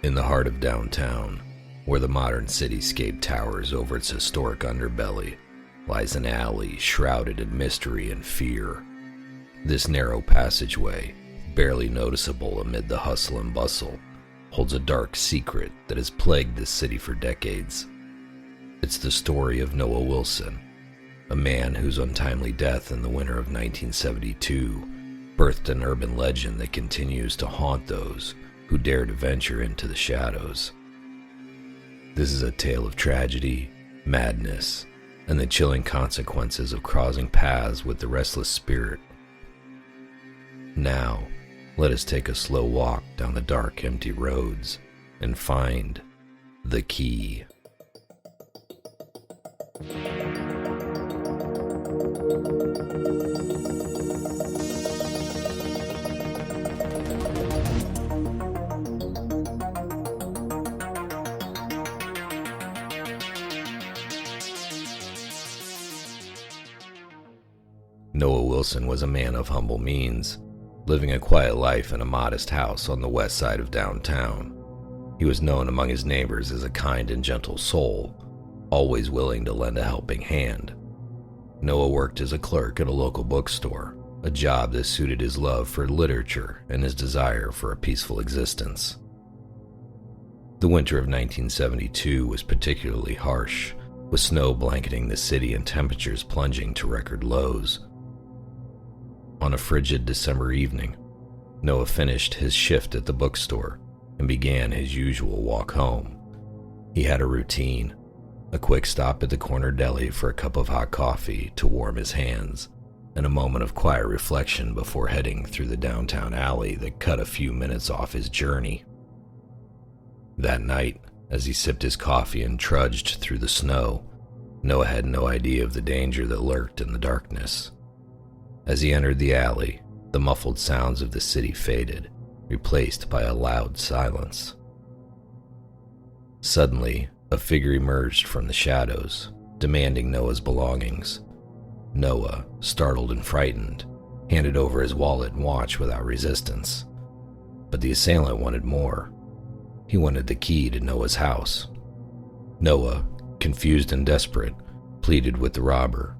In the heart of downtown, where the modern cityscape towers over its historic underbelly, lies an alley shrouded in mystery and fear. This narrow passageway, barely noticeable amid the hustle and bustle, holds a dark secret that has plagued this city for decades. It's the story of Noah Wilson, a man whose untimely death in the winter of 1972 birthed an urban legend that continues to haunt those who dare to venture into the shadows. This is a tale of tragedy, madness, and the chilling consequences of crossing paths with the restless spirit. Now, let us take a slow walk down the dark, empty roads and find the key. Noah Wilson was a man of humble means, living a quiet life in a modest house on the west side of downtown. He was known among his neighbors as a kind and gentle soul, always willing to lend a helping hand. Noah worked as a clerk at a local bookstore, a job that suited his love for literature and his desire for a peaceful existence. The winter of 1972 was particularly harsh, with snow blanketing the city and temperatures plunging to record lows. On a frigid December evening, Noah finished his shift at the bookstore and began his usual walk home. He had a routine, a quick stop at the corner deli for a cup of hot coffee to warm his hands, and a moment of quiet reflection before heading through the downtown alley that cut a few minutes off his journey. That night, as he sipped his coffee and trudged through the snow, Noah had no idea of the danger that lurked in the darkness. As he entered the alley, the muffled sounds of the city faded, replaced by a loud silence. Suddenly, a figure emerged from the shadows, demanding Noah's belongings. Noah, startled and frightened, handed over his wallet and watch without resistance. But the assailant wanted more. He wanted the key to Noah's house. Noah, confused and desperate, pleaded with the robber,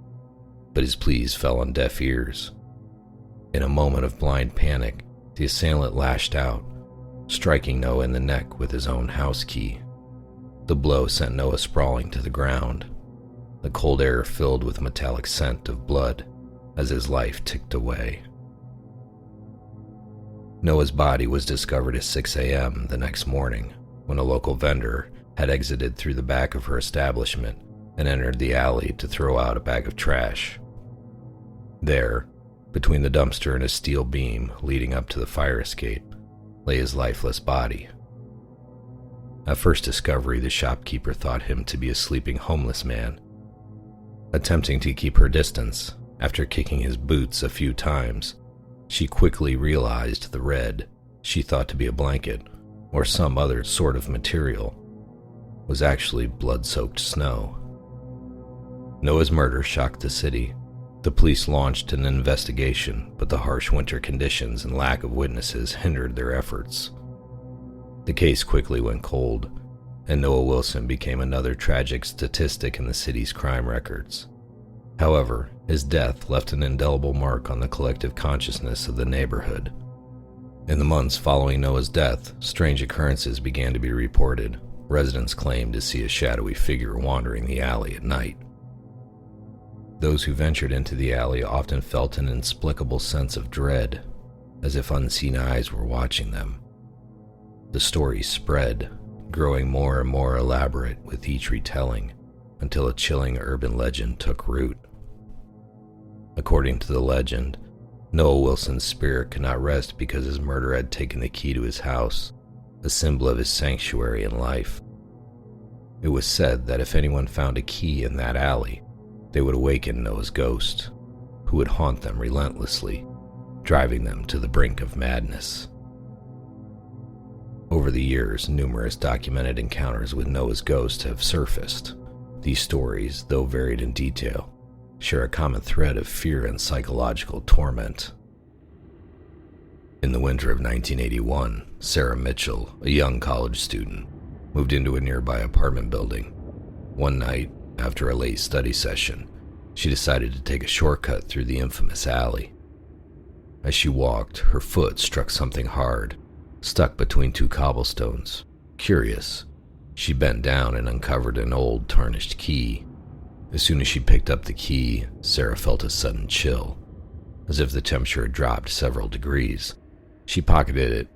but his pleas fell on deaf ears. In a moment of blind panic, the assailant lashed out, striking Noah in the neck with his own house key. The blow sent Noah sprawling to the ground, the cold air filled with a metallic scent of blood as his life ticked away. Noah's body was discovered at 6 a.m. the next morning, when a local vendor had exited through the back of her establishment and entered the alley to throw out a bag of trash. There, between the dumpster and a steel beam leading up to the fire escape, lay his lifeless body. At first discovery, the shopkeeper thought him to be a sleeping homeless man. Attempting to keep her distance, after kicking his boots a few times, she quickly realized the red, she thought to be a blanket or some other sort of material, was actually blood-soaked snow. Noah's murder shocked the city. The police launched an investigation, but the harsh winter conditions and lack of witnesses hindered their efforts. The case quickly went cold, and Noah Wilson became another tragic statistic in the city's crime records. However, his death left an indelible mark on the collective consciousness of the neighborhood. In the months following Noah's death, strange occurrences began to be reported. Residents claimed to see a shadowy figure wandering the alley at night. Those who ventured into the alley often felt an inexplicable sense of dread, as if unseen eyes were watching them. The story spread, growing more and more elaborate with each retelling, until a chilling urban legend took root. According to the legend, Noah Wilson's spirit could not rest because his murderer had taken the key to his house, a symbol of his sanctuary in life. It was said that if anyone found a key in that alley, they would awaken Noah's ghost, who would haunt them relentlessly, driving them to the brink of madness. Over the years, numerous documented encounters with Noah's ghost have surfaced. These stories, though varied in detail, share a common thread of fear and psychological torment. In the winter of 1981, Sarah Mitchell, a young college student, moved into a nearby apartment building. One night, after a late study session, she decided to take a shortcut through the infamous alley. As she walked, her foot struck something hard, stuck between two cobblestones. Curious, she bent down and uncovered an old, tarnished key. As soon as she picked up the key, Sarah felt a sudden chill, as if the temperature had dropped several degrees. She pocketed it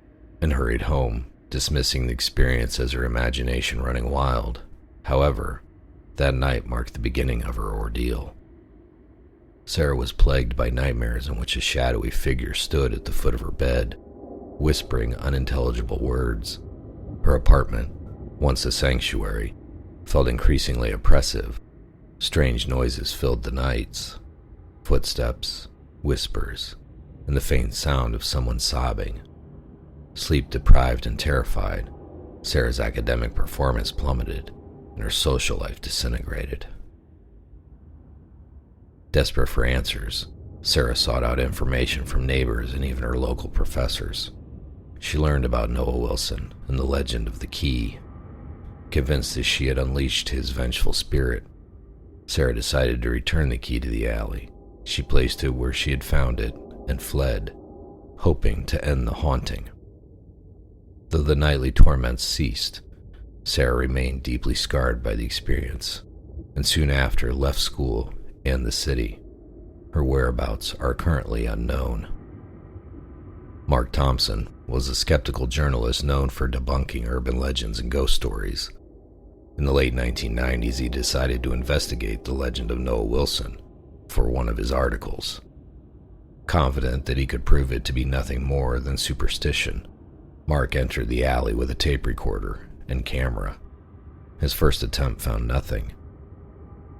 and hurried home, dismissing the experience as her imagination running wild. However, that night marked the beginning of her ordeal. Sarah was plagued by nightmares in which a shadowy figure stood at the foot of her bed, whispering unintelligible words. Her apartment, once a sanctuary, felt increasingly oppressive. Strange noises filled the nights. Footsteps, whispers, and the faint sound of someone sobbing. Sleep deprived and terrified, Sarah's academic performance plummeted and her social life disintegrated. Desperate for answers, Sarah sought out information from neighbors and even her local professors. She learned about Noah Wilson and the legend of the key. Convinced that she had unleashed his vengeful spirit, Sarah decided to return the key to the alley. She placed it where she had found it and fled, hoping to end the haunting. Though the nightly torments ceased, Sarah remained deeply scarred by the experience, and soon after left school and the city. Her whereabouts are currently unknown. Mark Thompson was a skeptical journalist known for debunking urban legends and ghost stories. In the late 1990s, he decided to investigate the legend of Noah Wilson for one of his articles. Confident that he could prove it to be nothing more than superstition, Mark entered the alley with a tape recorder and camera. His first attempt found nothing.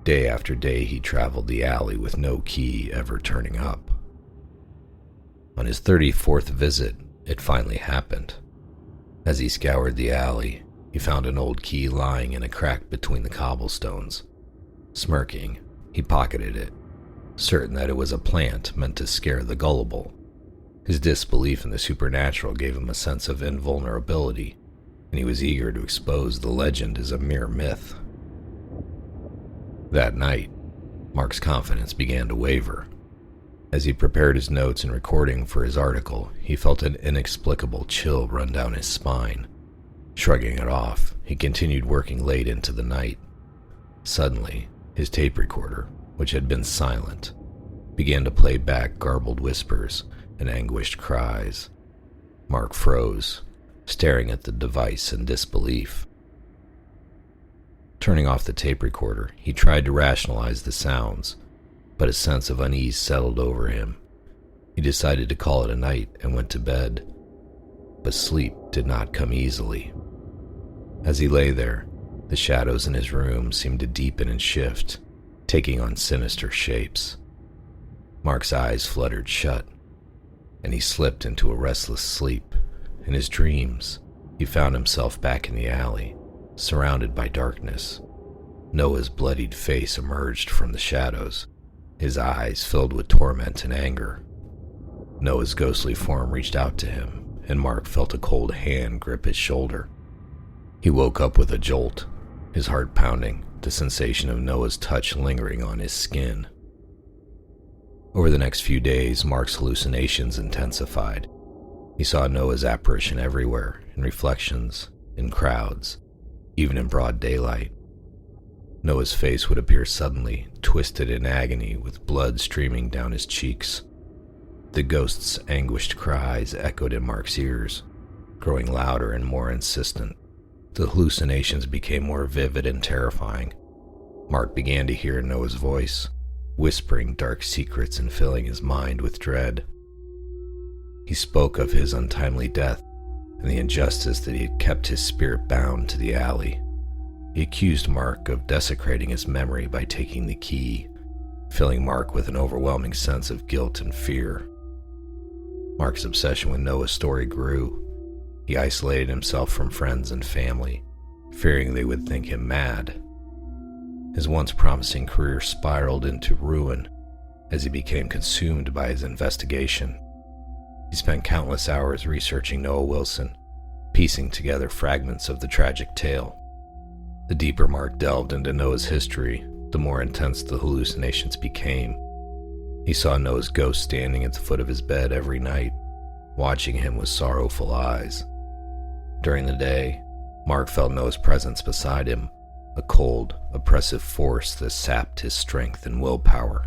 Day after day, he traveled the alley with no key ever turning up. On his 34th visit, it finally happened. As he scoured the alley, he found an old key lying in a crack between the cobblestones. Smirking, he pocketed it, certain that it was a plant meant to scare the gullible. His disbelief in the supernatural gave him a sense of invulnerability, and he was eager to expose the legend as a mere myth. That night, Mark's confidence began to waver. As he prepared his notes and recording for his article, he felt an inexplicable chill run down his spine. Shrugging it off, he continued working late into the night. Suddenly, his tape recorder, which had been silent, began to play back garbled whispers and anguished cries. Mark froze, staring at the device in disbelief. Turning off the tape recorder, he tried to rationalize the sounds, but a sense of unease settled over him. He decided to call it a night and went to bed, but sleep did not come easily. As he lay there, the shadows in his room seemed to deepen and shift, taking on sinister shapes. Mark's eyes fluttered shut, and he slipped into a restless sleep. In his dreams, he found himself back in the alley, surrounded by darkness. Noah's bloodied face emerged from the shadows, his eyes filled with torment and anger. Noah's ghostly form reached out to him, and Mark felt a cold hand grip his shoulder. He woke up with a jolt, his heart pounding, the sensation of Noah's touch lingering on his skin. Over the next few days, Mark's hallucinations intensified. He saw Noah's apparition everywhere, in reflections, in crowds, even in broad daylight. Noah's face would appear suddenly, twisted in agony with blood streaming down his cheeks. The ghost's anguished cries echoed in Mark's ears, growing louder and more insistent. The hallucinations became more vivid and terrifying. Mark began to hear Noah's voice, whispering dark secrets and filling his mind with dread. He spoke of his untimely death and the injustice that he had kept his spirit bound to the alley. He accused Mark of desecrating his memory by taking the key, filling Mark with an overwhelming sense of guilt and fear. Mark's obsession with Noah's story grew. He isolated himself from friends and family, fearing they would think him mad. His once promising career spiraled into ruin as he became consumed by his investigation. He spent countless hours researching Noah Wilson, piecing together fragments of the tragic tale. The deeper Mark delved into Noah's history, the more intense the hallucinations became. He saw Noah's ghost standing at the foot of his bed every night, watching him with sorrowful eyes. During the day, Mark felt Noah's presence beside him, a cold, oppressive force that sapped his strength and willpower.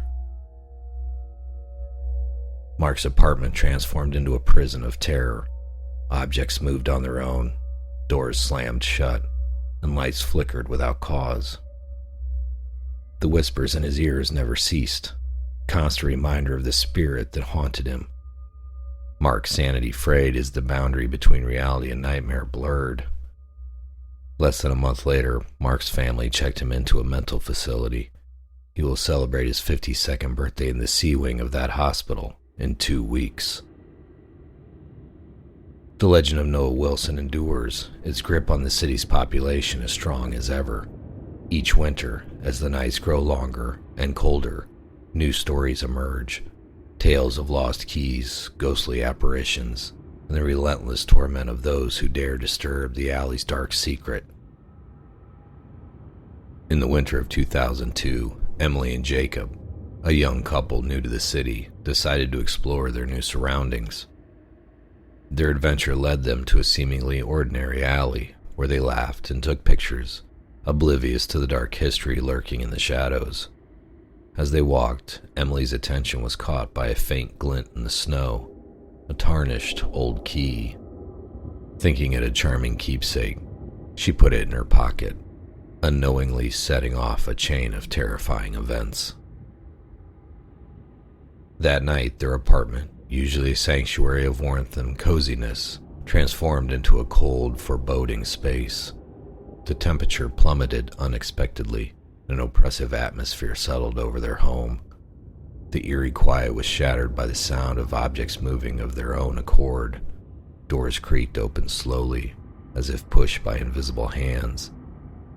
Mark's apartment transformed into a prison of terror. Objects moved on their own, doors slammed shut, and lights flickered without cause. The whispers in his ears never ceased, constant reminder of the spirit that haunted him. Mark's sanity frayed as the boundary between reality and nightmare blurred. Less than a month later, Mark's family checked him into a mental facility. He will celebrate his 52nd birthday in the C wing of that hospital in 2 weeks. The legend of Noah Wilson endures, its grip on the city's population as strong as ever. Each winter, as the nights grow longer and colder, new stories emerge. Tales of lost keys, ghostly apparitions, and the relentless torment of those who dare disturb the alley's dark secret. In the winter of 2002, Emily and Jacob, a young couple new to the city, decided to explore their new surroundings. Their adventure led them to a seemingly ordinary alley where they laughed and took pictures, oblivious to the dark history lurking in the shadows. As they walked, Emily's attention was caught by a faint glint in the snow, a tarnished old key. Thinking it a charming keepsake, she put it in her pocket, unknowingly setting off a chain of terrifying events. That night, their apartment, usually a sanctuary of warmth and coziness, transformed into a cold, foreboding space. The temperature plummeted unexpectedly, and an oppressive atmosphere settled over their home. The eerie quiet was shattered by the sound of objects moving of their own accord. Doors creaked open slowly, as if pushed by invisible hands,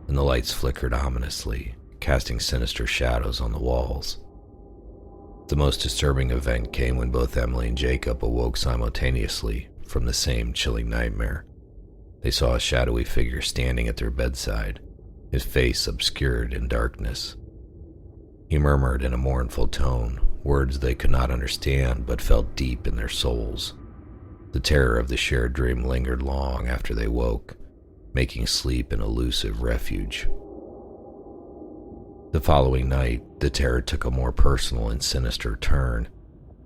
and the lights flickered ominously, casting sinister shadows on the walls. The most disturbing event came when both Emily and Jacob awoke simultaneously from the same chilling nightmare. They saw a shadowy figure standing at their bedside, his face obscured in darkness. He murmured in a mournful tone, words they could not understand but felt deep in their souls. The terror of the shared dream lingered long after they woke, making sleep an elusive refuge. The following night, the terror took a more personal and sinister turn.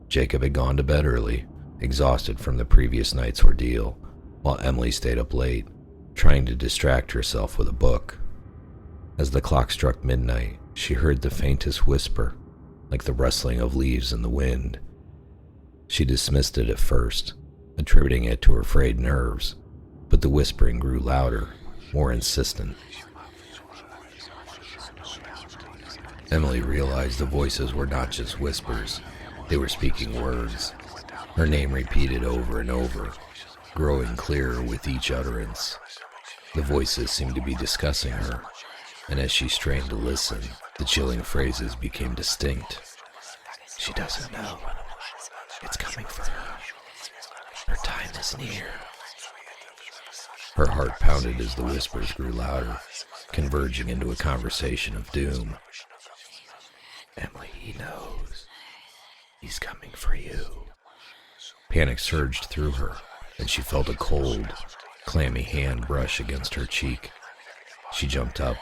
Jacob had gone to bed early, exhausted from the previous night's ordeal, while Emily stayed up late, trying to distract herself with a book. As the clock struck midnight, she heard the faintest whisper, like the rustling of leaves in the wind. She dismissed it at first, attributing it to her frayed nerves, but the whispering grew louder, more insistent. Emily realized the voices were not just whispers, they were speaking words, her name repeated over and over, growing clearer with each utterance. The voices seemed to be discussing her, and as she strained to listen, the chilling phrases became distinct. She doesn't know. It's coming for her. Her time is near. Her heart pounded as the whispers grew louder, converging into a conversation of doom. Emily, he knows. He's coming for you. Panic surged through her, and she felt a cold, clammy hand brush against her cheek. She jumped up,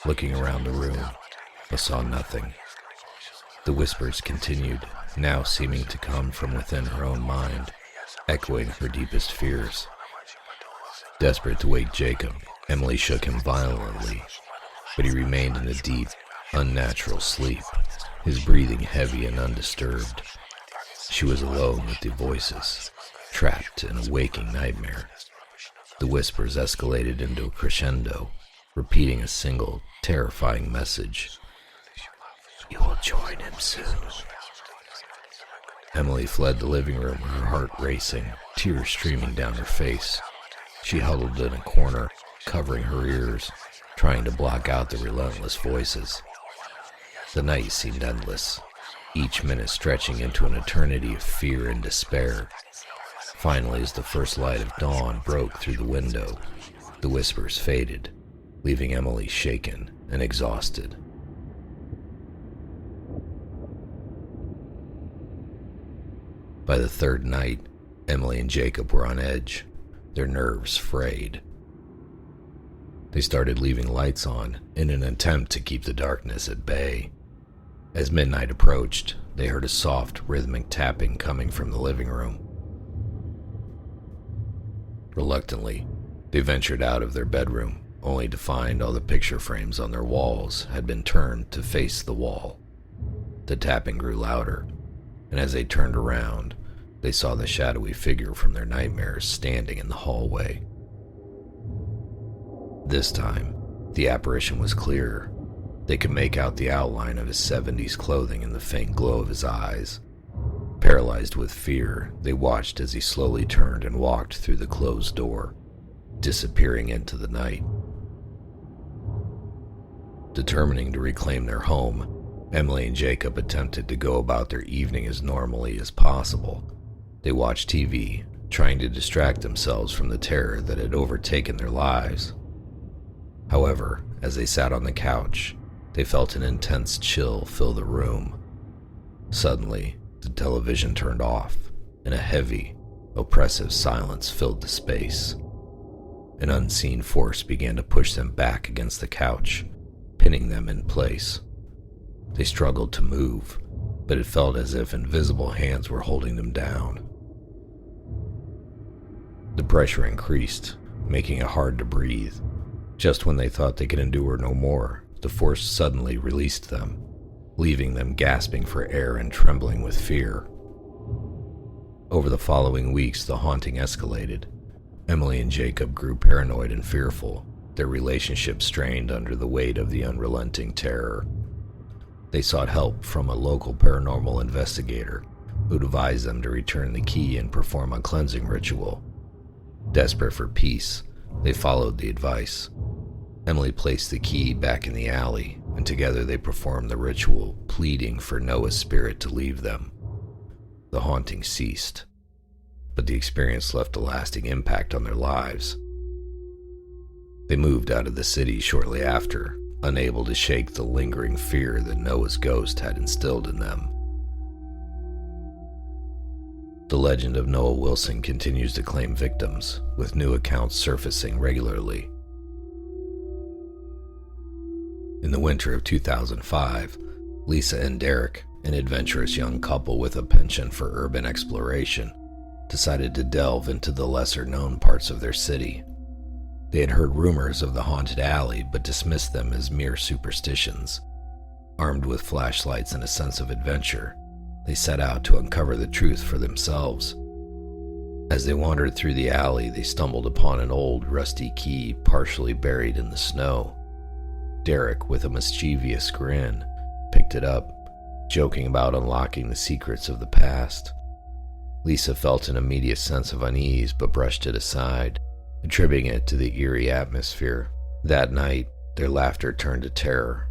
looking around the room, but saw nothing. The whispers continued, now seeming to come from within her own mind, echoing her deepest fears. Desperate to wake Jacob, Emily shook him violently, but he remained in a deep, unnatural sleep, his breathing heavy and undisturbed. She was alone with the voices, trapped in a waking nightmare. The whispers escalated into a crescendo, repeating a single, terrifying message. You will join him soon. Emily fled the living room, her heart racing, tears streaming down her face. She huddled in a corner, covering her ears, trying to block out the relentless voices. The night seemed endless, each minute stretching into an eternity of fear and despair. Finally, as the first light of dawn broke through the window, the whispers faded, leaving Emily shaken and exhausted. By the third night, Emily and Jacob were on edge, their nerves frayed. They started leaving lights on in an attempt to keep the darkness at bay. As midnight approached, they heard a soft, rhythmic tapping coming from the living room. Reluctantly, they ventured out of their bedroom, only to find all the picture frames on their walls had been turned to face the wall. The tapping grew louder, and as they turned around, they saw the shadowy figure from their nightmares standing in the hallway. This time, the apparition was clearer. They could make out the outline of his 70s clothing in the faint glow of his eyes. Paralyzed with fear, they watched as he slowly turned and walked through the closed door, disappearing into the night. Determining to reclaim their home, Emily and Jacob attempted to go about their evening as normally as possible. They watched TV, trying to distract themselves from the terror that had overtaken their lives. However, as they sat on the couch, they felt an intense chill fill the room. Suddenly, the television turned off, and a heavy, oppressive silence filled the space. An unseen force began to push them back against the couch, pinning them in place. They struggled to move, but it felt as if invisible hands were holding them down. The pressure increased, making it hard to breathe. Just when they thought they could endure no more, the force suddenly released them, leaving them gasping for air and trembling with fear. Over the following weeks, the haunting escalated. Emily and Jacob grew paranoid and fearful, their relationship strained under the weight of the unrelenting terror. They sought help from a local paranormal investigator, who advised them to return the key and perform a cleansing ritual. Desperate for peace, they followed the advice. Emily placed the key back in the alley, and together they performed the ritual, pleading for Noah's spirit to leave them. The haunting ceased, but the experience left a lasting impact on their lives. They moved out of the city shortly after, unable to shake the lingering fear that Noah's ghost had instilled in them. The legend of Noah Wilson continues to claim victims, with new accounts surfacing regularly. In the winter of 2005, Lisa and Derek, an adventurous young couple with a penchant for urban exploration, decided to delve into the lesser-known parts of their city. They had heard rumors of the haunted alley but dismissed them as mere superstitions. Armed with flashlights and a sense of adventure, they set out to uncover the truth for themselves. As they wandered through the alley, they stumbled upon an old, rusty key partially buried in the snow. Derek, with a mischievous grin, picked it up, joking about unlocking the secrets of the past. Lisa felt an immediate sense of unease but brushed it aside, attributing it to the eerie atmosphere. That night, their laughter turned to terror.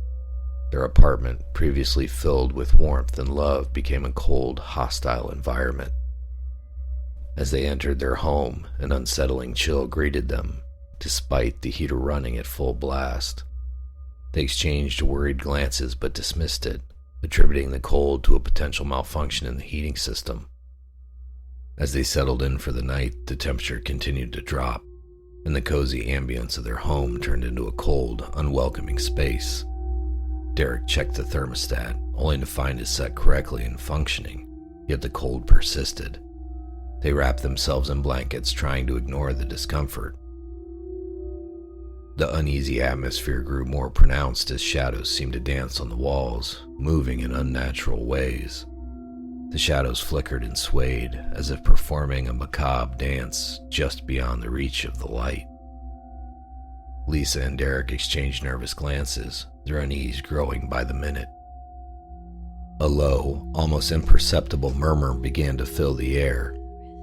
Their apartment, previously filled with warmth and love, became a cold, hostile environment. As they entered their home, an unsettling chill greeted them, despite the heater running at full blast. They exchanged worried glances but dismissed it, attributing the cold to a potential malfunction in the heating system. As they settled in for the night, the temperature continued to drop, and the cozy ambience of their home turned into a cold, unwelcoming space. Derek checked the thermostat, only to find it set correctly and functioning, yet the cold persisted. They wrapped themselves in blankets, trying to ignore the discomfort. The uneasy atmosphere grew more pronounced as shadows seemed to dance on the walls, moving in unnatural ways. The shadows flickered and swayed, as if performing a macabre dance just beyond the reach of the light. Lisa and Derek exchanged nervous glances, their unease growing by the minute. A low, almost imperceptible murmur began to fill the air.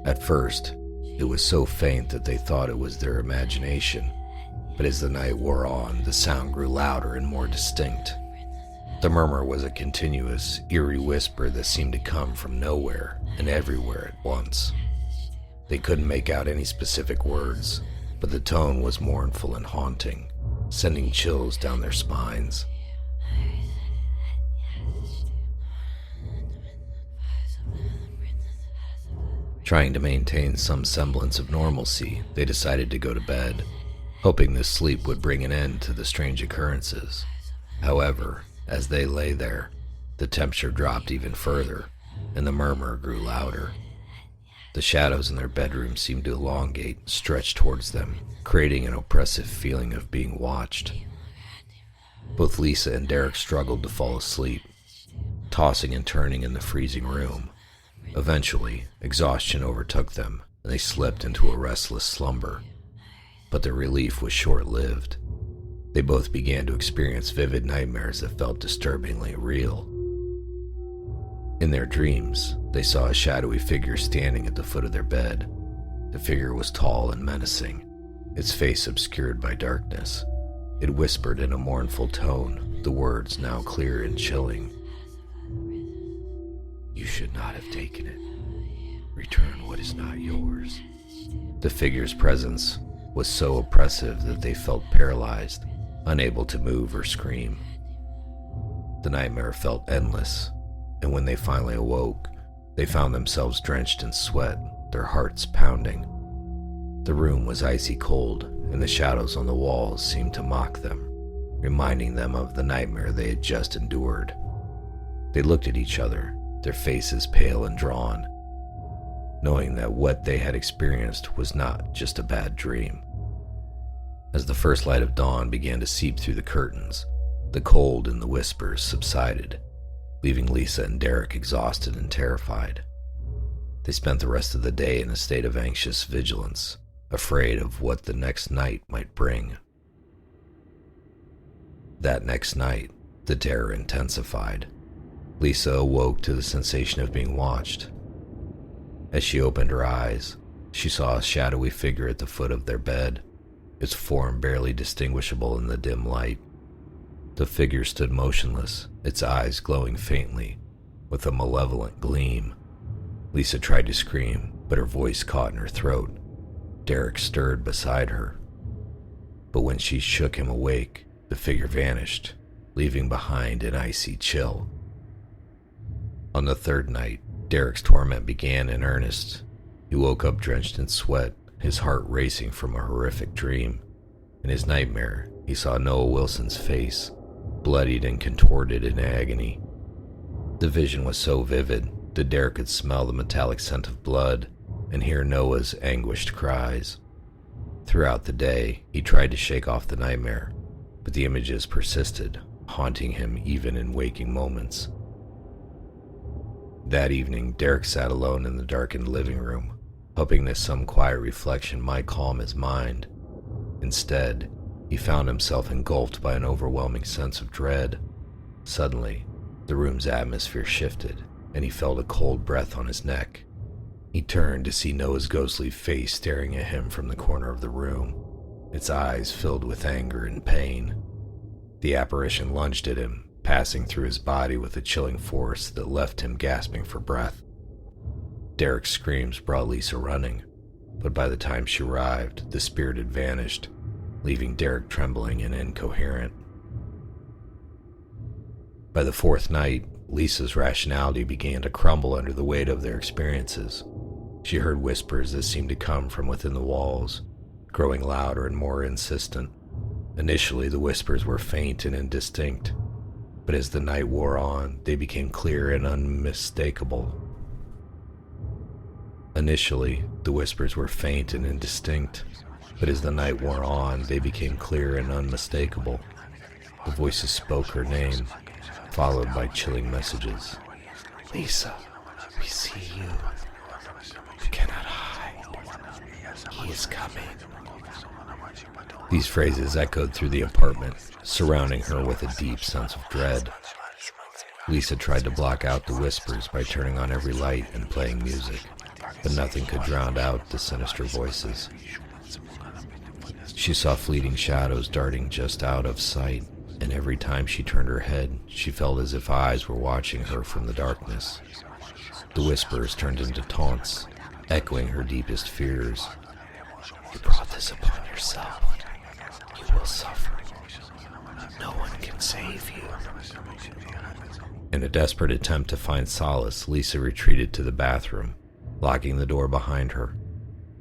At first, it was so faint that they thought it was their imagination. But as the night wore on, the sound grew louder and more distinct. The murmur was a continuous, eerie whisper that seemed to come from nowhere and everywhere at once. They couldn't make out any specific words, but the tone was mournful and haunting, sending chills down their spines. Trying to maintain some semblance of normalcy, they decided to go to bed, hoping this sleep would bring an end to the strange occurrences. However, as they lay there, the temperature dropped even further, and the murmur grew louder. The shadows in their bedroom seemed to elongate, stretch towards them, creating an oppressive feeling of being watched. Both Lisa and Derek struggled to fall asleep, tossing and turning in the freezing room. Eventually, exhaustion overtook them, and they slipped into a restless slumber. But their relief was short-lived. They both began to experience vivid nightmares that felt disturbingly real. In their dreams, they saw a shadowy figure standing at the foot of their bed. The figure was tall and menacing, its face obscured by darkness. It whispered in a mournful tone, the words now clear and chilling. "You should not have taken it. Return what is not yours." The figure's presence was so oppressive that they felt paralyzed, unable to move or scream. The nightmare felt endless, and when they finally awoke, they found themselves drenched in sweat, their hearts pounding. The room was icy cold, and the shadows on the walls seemed to mock them, reminding them of the nightmare they had just endured. They looked at each other, their faces pale and drawn, knowing that what they had experienced was not just a bad dream. As the first light of dawn began to seep through the curtains, the cold and the whispers subsided, leaving Lisa and Derek exhausted and terrified. They spent the rest of the day in a state of anxious vigilance, afraid of what the next night might bring. That next night, the terror intensified. Lisa awoke to the sensation of being watched. As she opened her eyes, she saw a shadowy figure at the foot of their bed, its form barely distinguishable in the dim light. The figure stood motionless, its eyes glowing faintly, with a malevolent gleam. Lisa tried to scream, but her voice caught in her throat. Derek stirred beside her. But when she shook him awake, the figure vanished, leaving behind an icy chill. On the third night, Derek's torment began in earnest. He woke up drenched in sweat, his heart racing from a horrific dream. In his nightmare, he saw Noah Wilson's face, bloodied and contorted in agony. The vision was so vivid that Derek could smell the metallic scent of blood and hear Noah's anguished cries. Throughout the day, he tried to shake off the nightmare, but the images persisted, haunting him even in waking moments. That evening, Derek sat alone in the darkened living room, hoping that some quiet reflection might calm his mind. Instead, he found himself engulfed by an overwhelming sense of dread. Suddenly, the room's atmosphere shifted, and he felt a cold breath on his neck. He turned to see Noah's ghostly face staring at him from the corner of the room, its eyes filled with anger and pain. The apparition lunged at him, passing through his body with a chilling force that left him gasping for breath. Derek's screams brought Lisa running, but by the time she arrived, the spirit had vanished, leaving Derek trembling and incoherent. By the fourth night, Lisa's rationality began to crumble under the weight of their experiences. She heard whispers that seemed to come from within the walls, growing louder and more insistent. Initially, the whispers were faint and indistinct, but as the night wore on, they became clear and unmistakable. The voices spoke her name, followed by chilling messages. "Lisa, we see you. You cannot hide. He is coming." These phrases echoed through the apartment, surrounding her with a deep sense of dread. Lisa tried to block out the whispers by turning on every light and playing music, but nothing could drown out the sinister voices. She saw fleeting shadows darting just out of sight, and every time she turned her head, she felt as if eyes were watching her from the darkness. The whispers turned into taunts, echoing her deepest fears. "You brought this upon yourself. You will suffer. No one can save you." In a desperate attempt to find solace, Lisa retreated to the bathroom, locking the door behind her.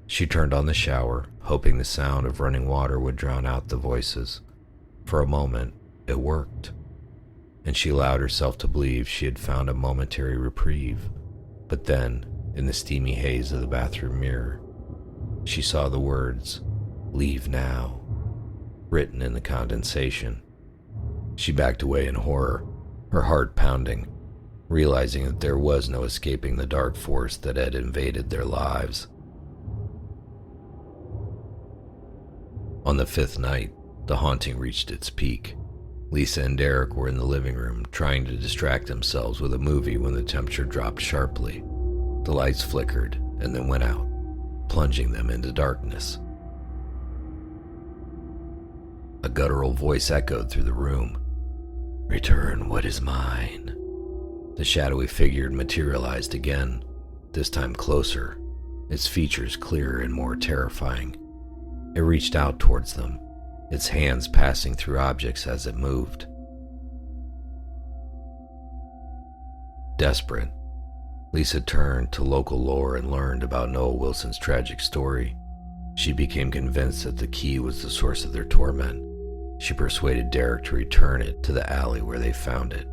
She turned on the shower, hoping the sound of running water would drown out the voices. For a moment, it worked, and she allowed herself to believe she had found a momentary reprieve. But then, in the steamy haze of the bathroom mirror, she saw the words, "Leave now," written in the condensation. She backed away in horror, her heart pounding, realizing that there was no escaping the dark force that had invaded their lives. On the 5th night, the haunting reached its peak. Lisa and Derek were in the living room, trying to distract themselves with a movie when the temperature dropped sharply. The lights flickered and then went out, plunging them into darkness. A guttural voice echoed through the room. "Return what is mine." The shadowy figure materialized again, this time closer, its features clearer and more terrifying. It reached out towards them, its hands passing through objects as it moved. Desperate, Lisa turned to local lore and learned about Noah Wilson's tragic story. She became convinced that the key was the source of their torment. She persuaded Derek to return it to the alley where they found it.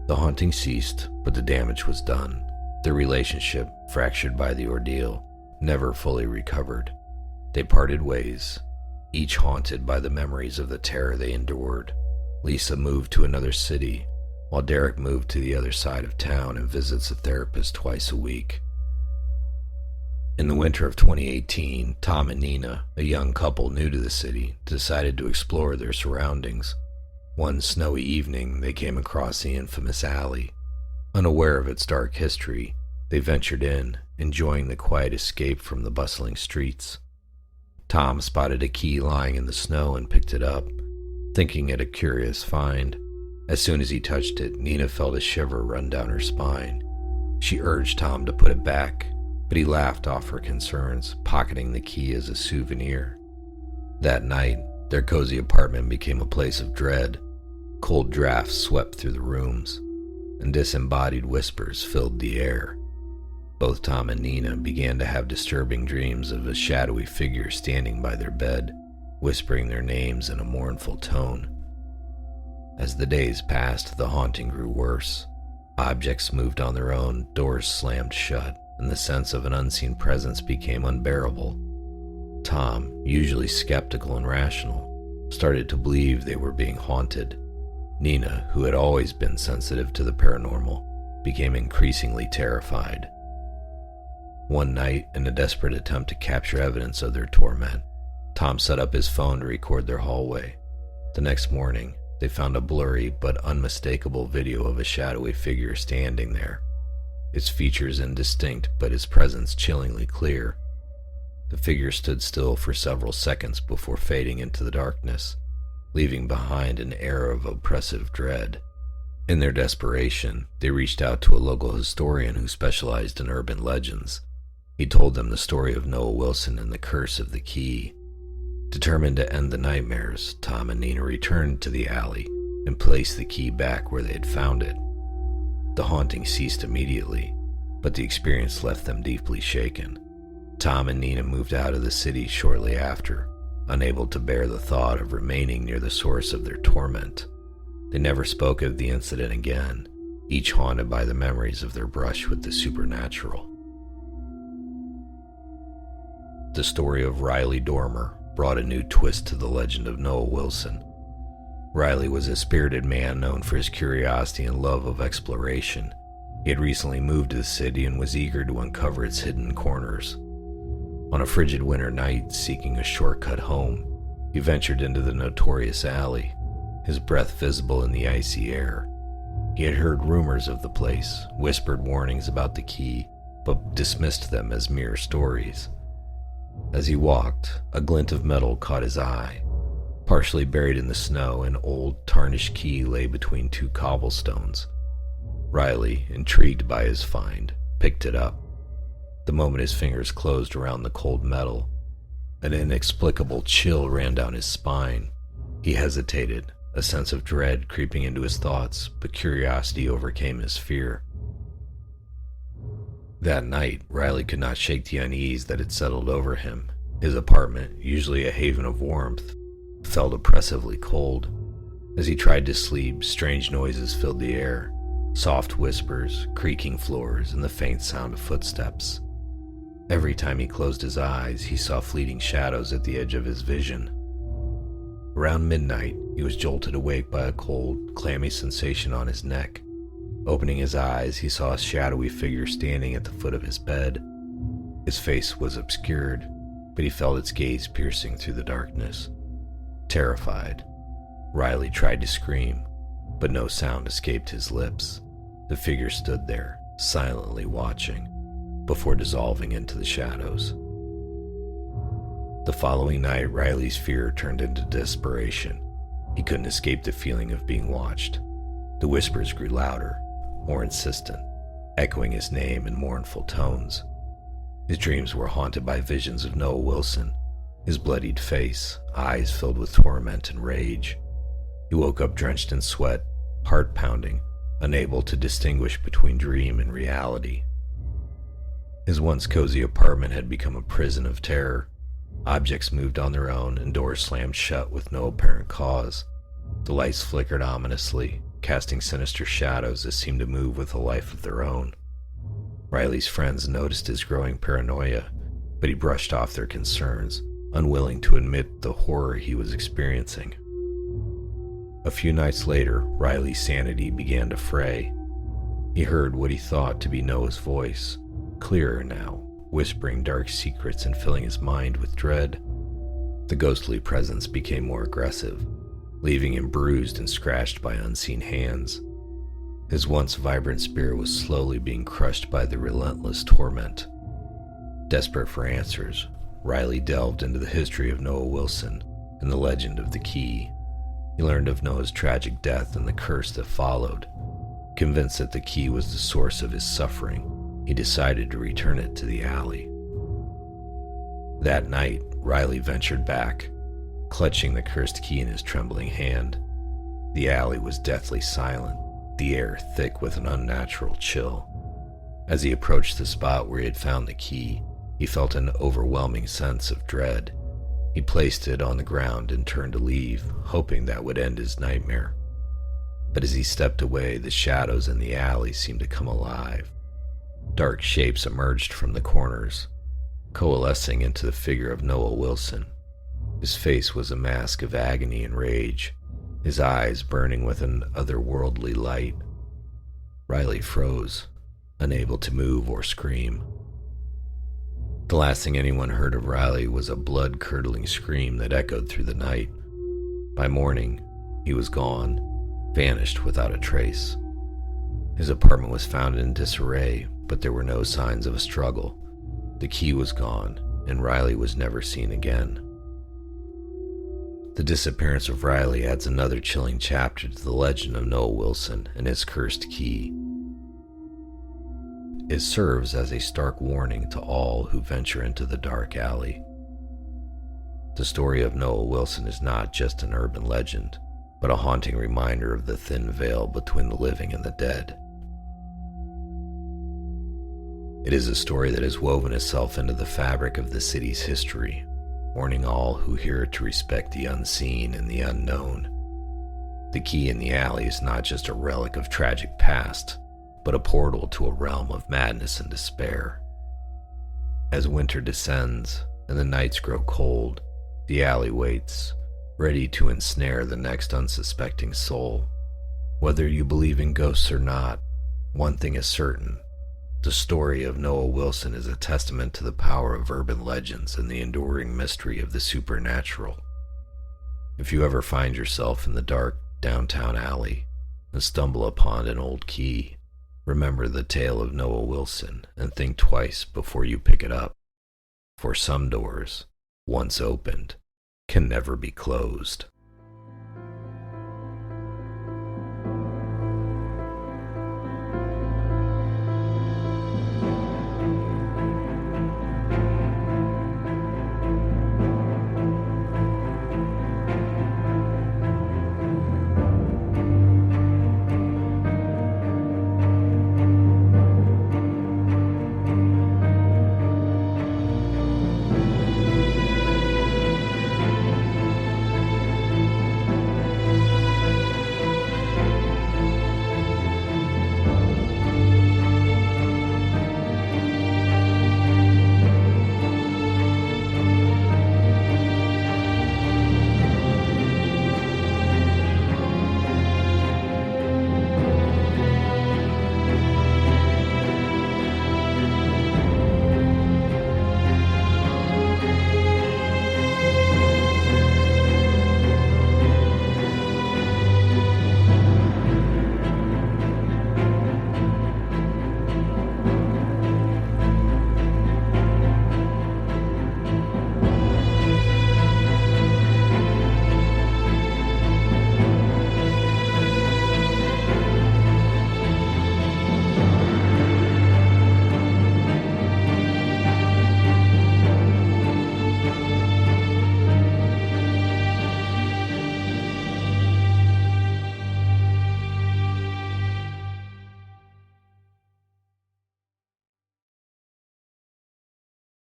The haunting ceased, but the damage was done. Their relationship, fractured by the ordeal, never fully recovered. They parted ways, each haunted by the memories of the terror they endured. Lisa moved to another city, while Derek moved to the other side of town and visits a therapist twice a week. In the winter of 2018, Tom and Nina, a young couple new to the city, decided to explore their surroundings. One snowy evening, they came across the infamous alley. Unaware of its dark history, they ventured in, enjoying the quiet escape from the bustling streets. Tom spotted a key lying in the snow and picked it up, thinking it a curious find. As soon as he touched it, Nina felt a shiver run down her spine. She urged Tom to put it back, but he laughed off her concerns, pocketing the key as a souvenir. That night, their cozy apartment became a place of dread. Cold drafts swept through the rooms, and disembodied whispers filled the air. Both Tom and Nina began to have disturbing dreams of a shadowy figure standing by their bed, whispering their names in a mournful tone. As the days passed, the haunting grew worse. Objects moved on their own, doors slammed shut, and the sense of an unseen presence became unbearable. Tom, usually skeptical and rational, started to believe they were being haunted. Nina, who had always been sensitive to the paranormal, became increasingly terrified. One night, in a desperate attempt to capture evidence of their torment, Tom set up his phone to record their hallway. The next morning, they found a blurry but unmistakable video of a shadowy figure standing there, its features indistinct but its presence chillingly clear. The figure stood still for several seconds before fading into the darkness, leaving behind an air of oppressive dread. In their desperation, they reached out to a local historian who specialized in urban legends. He told them the story of Noah Wilson and the curse of the key. Determined to end the nightmares, Tom and Nina returned to the alley and placed the key back where they had found it. The haunting ceased immediately, but the experience left them deeply shaken. Tom and Nina moved out of the city shortly after, unable to bear the thought of remaining near the source of their torment. They never spoke of the incident again, each haunted by the memories of their brush with the supernatural. The story of Riley Dormer brought a new twist to the legend of Noah Wilson. Riley was a spirited man known for his curiosity and love of exploration. He had recently moved to the city and was eager to uncover its hidden corners. On a frigid winter night, seeking a shortcut home, he ventured into the notorious alley, his breath visible in the icy air. He had heard rumors of the place, whispered warnings about the key, but dismissed them as mere stories. As he walked, a glint of metal caught his eye. Partially buried in the snow, an old, tarnished key lay between two cobblestones. Riley, intrigued by his find, picked it up, The moment his fingers closed around the cold metal, an inexplicable chill ran down his spine. He hesitated, a sense of dread creeping into his thoughts, but curiosity overcame his fear. That night, Riley could not shake the unease that had settled over him. His apartment, usually a haven of warmth, felt oppressively cold. As he tried to sleep, strange noises filled the air, soft whispers, creaking floors, and the faint sound of footsteps. Every time he closed his eyes, he saw fleeting shadows at the edge of his vision. Around midnight, he was jolted awake by a cold, clammy sensation on his neck. Opening his eyes, he saw a shadowy figure standing at the foot of his bed. His face was obscured, but he felt its gaze piercing through the darkness. Terrified, Riley tried to scream, but no sound escaped his lips. The figure stood there, silently watching, before dissolving into the shadows. The following night, Riley's fear turned into desperation. He couldn't escape the feeling of being watched. The whispers grew louder, more insistent, echoing his name in mournful tones. His dreams were haunted by visions of Noah Wilson, his bloodied face, eyes filled with torment and rage. He woke up drenched in sweat, heart pounding, unable to distinguish between dream and reality. His once cozy apartment had become a prison of terror. Objects moved on their own and doors slammed shut with no apparent cause. The lights flickered ominously, casting sinister shadows that seemed to move with a life of their own. Riley's friends noticed his growing paranoia, but he brushed off their concerns, unwilling to admit the horror he was experiencing. A few nights later, Riley's sanity began to fray. He heard what he thought to be Noah's voice, clearer now, whispering dark secrets and filling his mind with dread. The ghostly presence became more aggressive, leaving him bruised and scratched by unseen hands. His once vibrant spirit was slowly being crushed by the relentless torment. Desperate for answers, Riley delved into the history of Noah Wilson and the legend of the key. He learned of Noah's tragic death and the curse that followed. Convinced that the key was the source of his suffering, he decided to return it to the alley. That night, Riley ventured back, clutching the cursed key in his trembling hand. The alley was deathly silent, the air thick with an unnatural chill. As he approached the spot where he had found the key, he felt an overwhelming sense of dread. He placed it on the ground and turned to leave, hoping that would end his nightmare. But as he stepped away, the shadows in the alley seemed to come alive. Dark shapes emerged from the corners, coalescing into the figure of Noah Wilson. His face was a mask of agony and rage, his eyes burning with an otherworldly light. Riley froze, unable to move or scream. The last thing anyone heard of Riley was a blood-curdling scream that echoed through the night. By morning, he was gone, vanished without a trace. His apartment was found in disarray, but there were no signs of a struggle. The key was gone, and Riley was never seen again. The disappearance of Riley adds another chilling chapter to the legend of Noah Wilson and his cursed key. It serves as a stark warning to all who venture into the dark alley. The story of Noah Wilson is not just an urban legend, but a haunting reminder of the thin veil between the living and the dead. It is a story that has woven itself into the fabric of the city's history, warning all who hear it to respect the unseen and the unknown. The key in the alley is not just a relic of tragic past, but a portal to a realm of madness and despair. As winter descends and the nights grow cold, the alley waits, ready to ensnare the next unsuspecting soul. Whether you believe in ghosts or not, one thing is certain. The story of Noah Wilson is a testament to the power of urban legends and the enduring mystery of the supernatural. If you ever find yourself in the dark downtown alley and stumble upon an old key, remember the tale of Noah Wilson and think twice before you pick it up. For some doors, once opened, can never be closed.